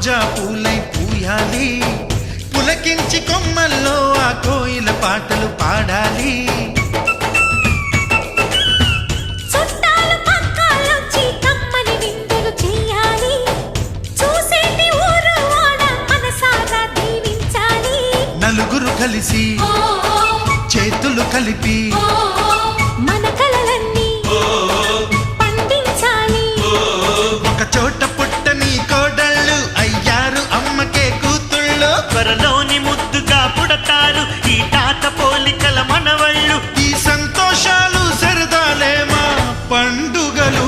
రోజా పూలై పూయాలి, పులకించి కొమ్మల్లో ఆ కోయిల పాటలు పాడాలి. నలుగురు కలిసి చేతులు కలిపి మన కలలన్నీ పండించాలి. ఒక చోట పుట్టని కోడళ్ళు అయ్యారు అమ్మకే కూతుళ్ళు. త్వరలోని ముద్దుగా పుడతారు ఈ తాత పోలికల మనవళ్ళు. ఈ సంతోషాలు సరదాలే మా పండుగలు.